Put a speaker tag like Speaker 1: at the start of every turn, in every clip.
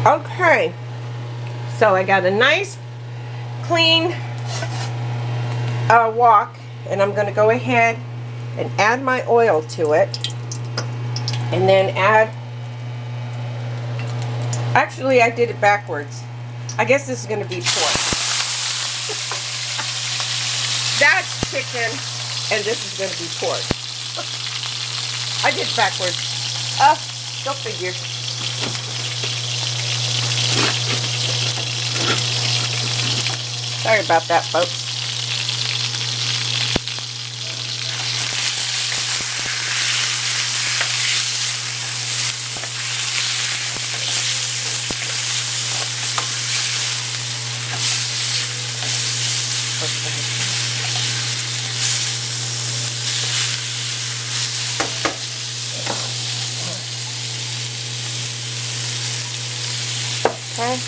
Speaker 1: Okay, so I got a nice clean wok, and I'm going to go ahead and add my oil to it, and then add, actually I did it backwards. I guess this is going to be pork. That's chicken, and this is going to be pork. I did it backwards. Go figure. Sorry about that, folks. Okay.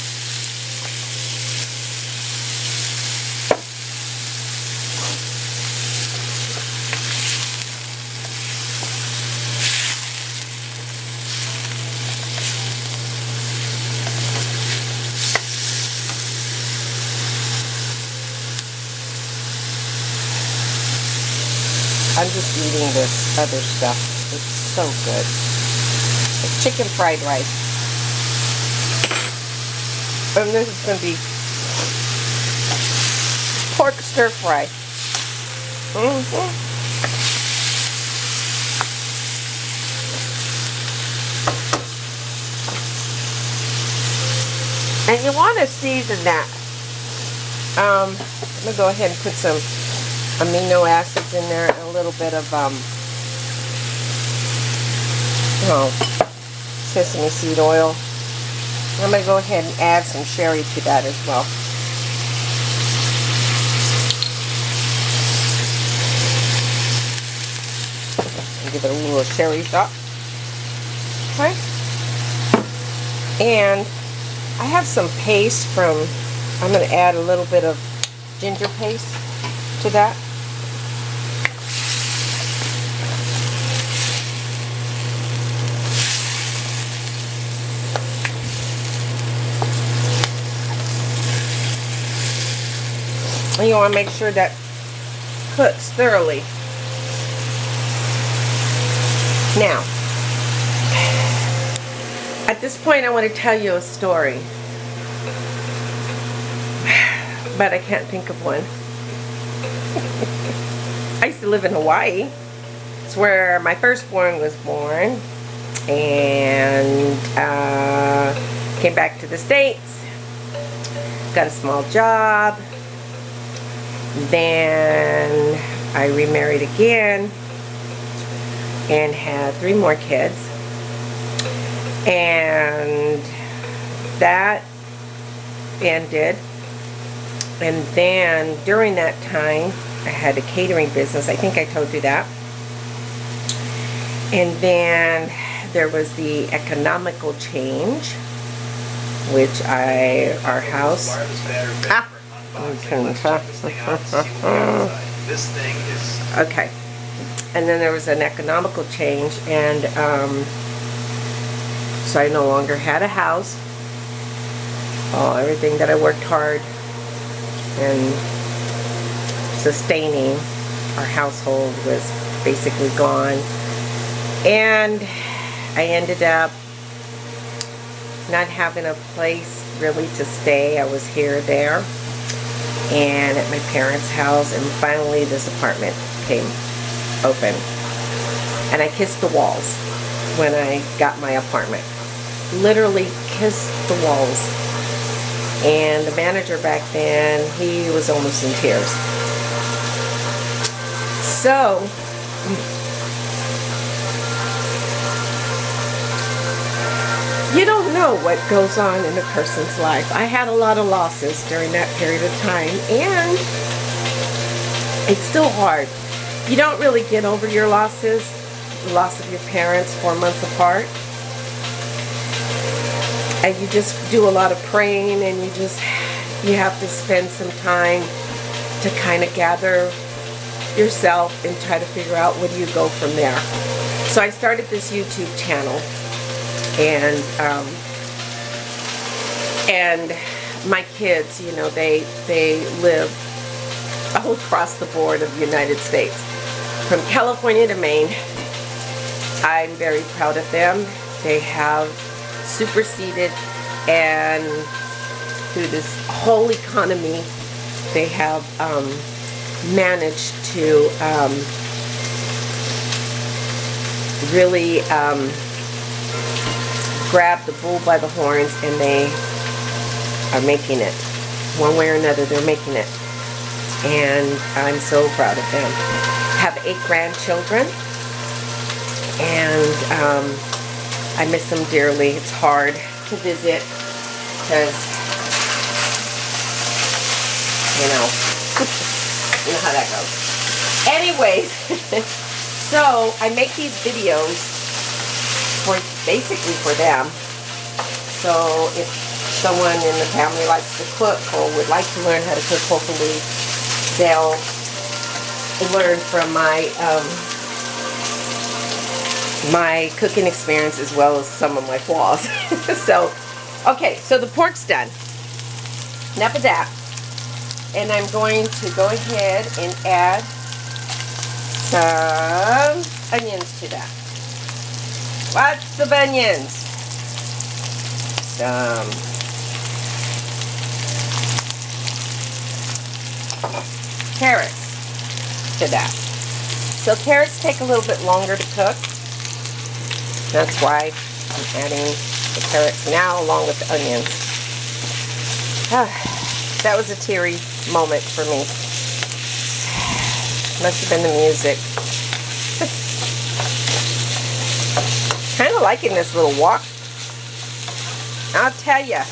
Speaker 1: I'm just eating this other stuff. It's so good. It's chicken fried rice. And this is going to be pork stir fry. And you want to season that. I'm going to go ahead and put some amino acids in there and a little bit of sesame seed oil. I'm going to go ahead and add some sherry to that as well. And give it a little sherry shot. Okay. And I have some paste from, I'm going to add a little bit of ginger paste to that. And you want to make sure that cooks thoroughly. Now, at this point I want to tell you a story, but I can't think of one. I used to live in Hawaii. It's where my firstborn was born, and came back to the States, got a small job. Then I remarried again and had 3 more kids, and that ended. And then during that time I had a catering business. I think I told you that. And then there was the economical change, which our house okay, and then there was an economical change, and so I no longer had a house. Everything that I worked hard and sustaining our household was basically gone, and I ended up not having a place really to stay. I was here or there and at my parents' house, and finally this apartment came open, and I kissed the walls when I got my apartment. Literally kissed the walls. And the manager back then, he was almost in tears. So you don't know what goes on in a person's life. I had a lot of losses during that period of time, and it's still hard. You don't really get over your losses, the loss of your parents 4 months apart. And you just do a lot of praying, and you have to spend some time to kind of gather yourself and try to figure out where do you go from there. So I started this YouTube channel, and And my kids, you know, they live all across the board of the United States, from California to Maine. I'm very proud of them. They have superseded, and through this whole economy, they have managed to really grab the bull by the horns, and they are making it. One way or another, they're making it. And I'm so proud of them. Have 8 grandchildren, and I miss them dearly. It's hard to visit because, you know how that goes. Anyways, so I make these videos for basically for them. So if someone in the family likes to cook or would like to learn how to cook, hopefully they'll learn from my my cooking experience as well as some of my flaws. So, okay, so the pork's done. Enough of that. And I'm going to go ahead and add some onions to that. Lots of onions. Some carrots to that. So carrots take a little bit longer to cook. That's why I'm adding the carrots now along with the onions. That was a teary moment for me. Must have been the music. Kind of liking this little wok. I'll tell you,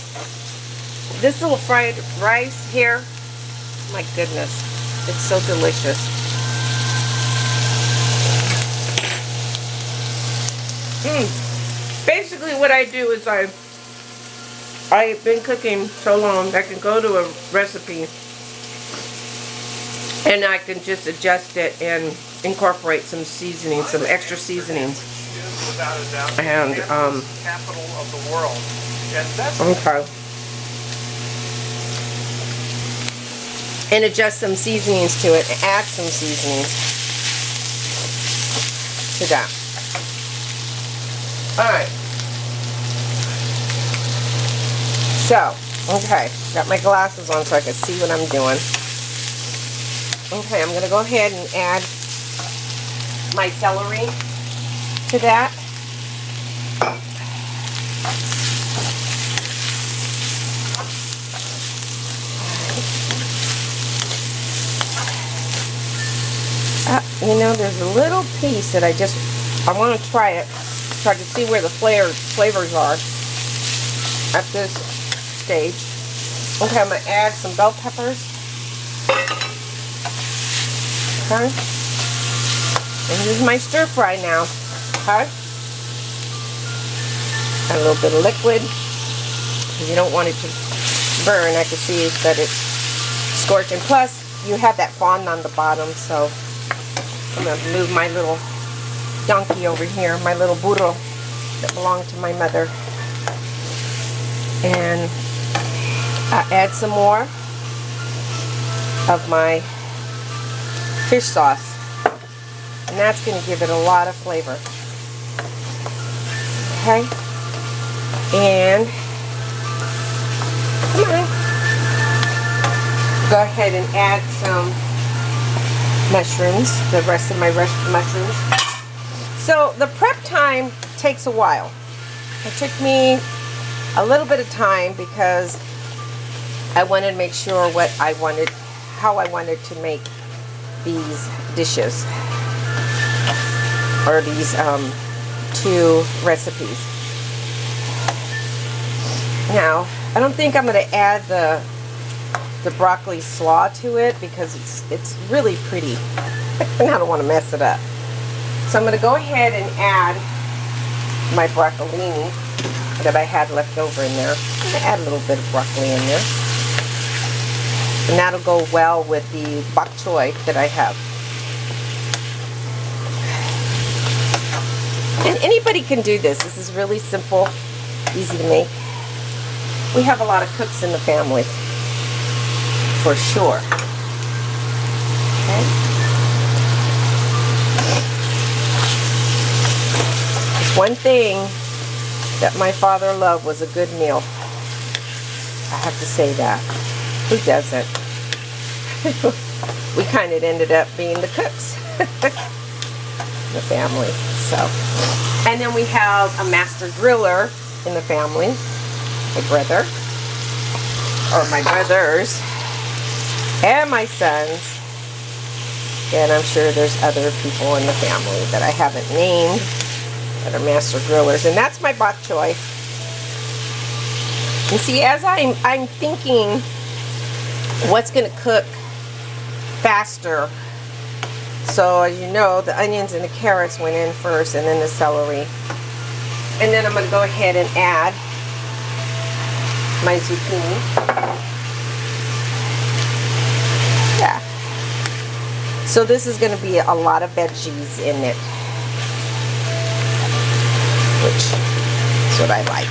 Speaker 1: this little fried rice here, my goodness, it's so delicious. Basically what I do is I've been cooking so long, I can go to a recipe and I can just adjust it and incorporate some seasoning, some extra seasonings. And
Speaker 2: capital of the world.
Speaker 1: Okay. And adjust some seasonings to it, and add some seasonings to that. Alright. So, okay, got my glasses on so I can see what I'm doing. Okay, I'm going to go ahead and add my celery to that. You know, there's a little piece that I want to try it, try to see where the flavors are at this stage. Okay, I'm going to add some bell peppers. Okay. And this is my stir fry now. Okay. Add a little bit of liquid because you don't want it to burn. I can see that it's scorching. Plus, you have that fondant on the bottom, so I'm going to move my little donkey over here, my little burro that belonged to my mother. And I add some more of my fish sauce. And that's going to give it a lot of flavor. Okay? And come on. Go ahead and add some mushrooms, the rest of my mushrooms. So the prep time takes a while. It took me a little bit of time because I wanted to make sure how I wanted to make these dishes, or these 2 recipes. Now, I don't think I'm going to add the broccoli slaw to it because it's really pretty and I don't want to mess it up. So I'm going to go ahead and add my broccolini that I had left over in there. I'm going to add a little bit of broccoli in there. And that'll go well with the bok choy that I have. And anybody can do this. This is really simple, easy to make. We have a lot of cooks in the family, for sure. Okay. It's one thing that my father loved was a good meal. I have to say that. Who doesn't? We kind of ended up being the cooks. The family. So, and then we have a master griller in the family. My brother, or my brothers, and my sons. And I'm sure there's other people in the family that I haven't named that are master grillers, and that's my bok choy. And see, as I'm thinking what's going to cook faster. So as you know, the onions and the carrots went in first, and then the celery. And then I'm going to go ahead and add my zucchini. Yeah. So this is going to be a lot of veggies in it, which is what I like.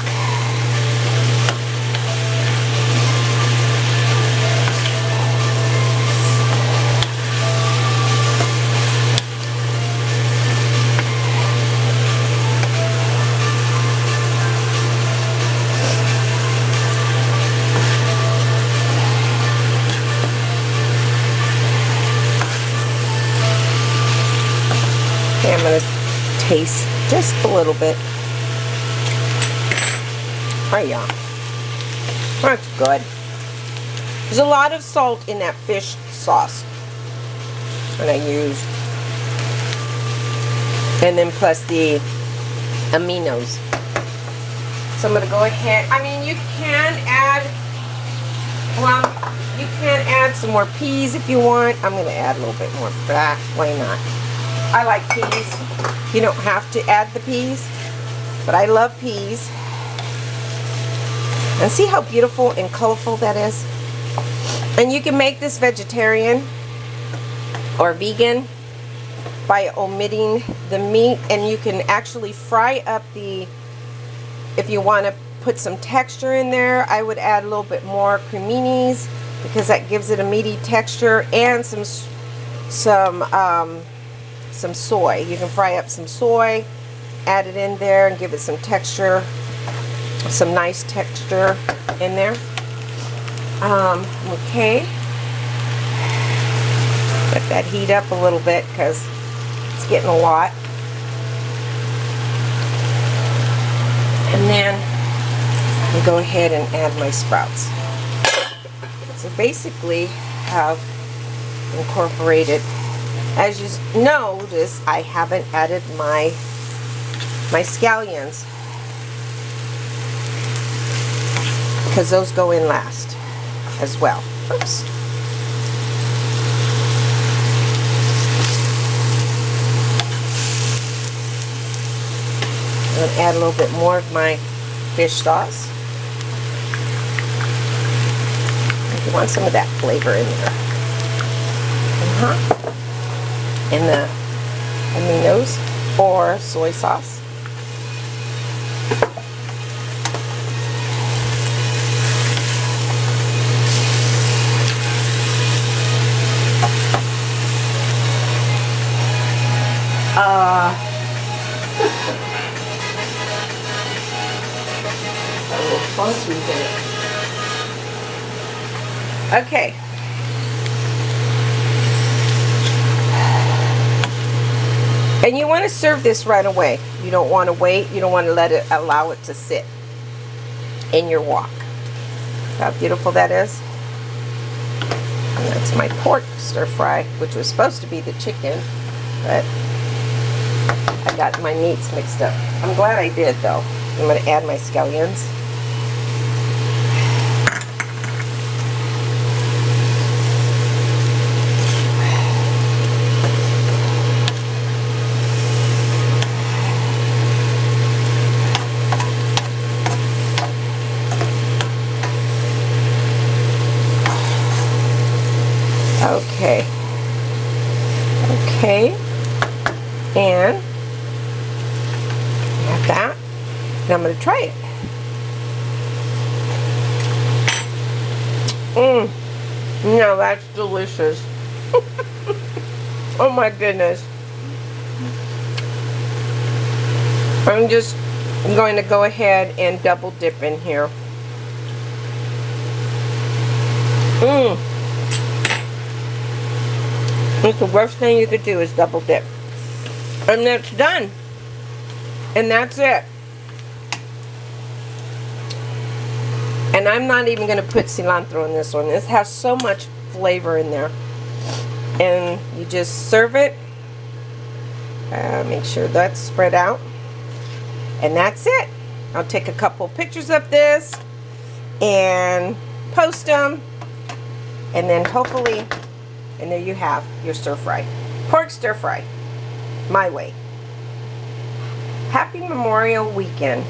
Speaker 1: Okay, I'm going to taste just a little bit. Oh yeah, that's good. There's a lot of salt in that fish sauce that I use. And then plus the aminos. So I'm going to go ahead, I mean you can add, well, you can add some more peas if you want. I'm going to add a little bit more, but why not? I like peas. You don't have to add the peas, but I love peas. And see how beautiful and colorful that is? And you can make this vegetarian or vegan by omitting the meat, and you can actually fry up the, if you want to put some texture in there, I would add a little bit more creminis because that gives it a meaty texture, and some soy. You can fry up some soy, add it in there and give it some texture, some nice texture in there. Okay. Let that heat up a little bit because it's getting a lot. And then I'll go ahead and add my sprouts. So basically have incorporated. As you notice, I haven't added my scallions because those go in last as well. Oops. I'm going to add a little bit more of my fish sauce. You want some of that flavor in there. And the aminos or soy sauce. A little funky there. Okay. And you want to serve this right away. You don't want to wait. You don't want to allow it to sit in your wok. How beautiful that is. And that's my pork stir fry, which was supposed to be the chicken, but I got my meats mixed up. I'm glad I did though. I'm going to add my scallions. Okay, and have that, and I'm going to try it. No, that's delicious. Oh my goodness. I'm just going to go ahead and double dip in here. It's the worst thing you could do is double dip. And that's done. And that's it. And I'm not even going to put cilantro in this one. This has so much flavor in there. And you just serve it. Make sure that's spread out. And that's it. I'll take a couple pictures of this and post them. And then hopefully, and there you have your stir fry. Pork stir fry. My way. Happy Memorial Weekend.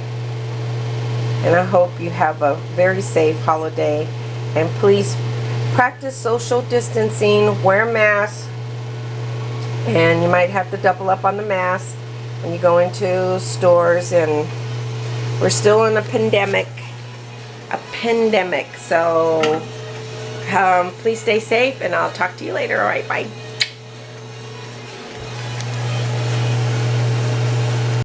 Speaker 1: And I hope you have a very safe holiday. And please practice social distancing, wear masks, and you might have to double up on the mask when you go into stores. And we're still in a pandemic. So please stay safe, and I'll talk to you later. All right, bye.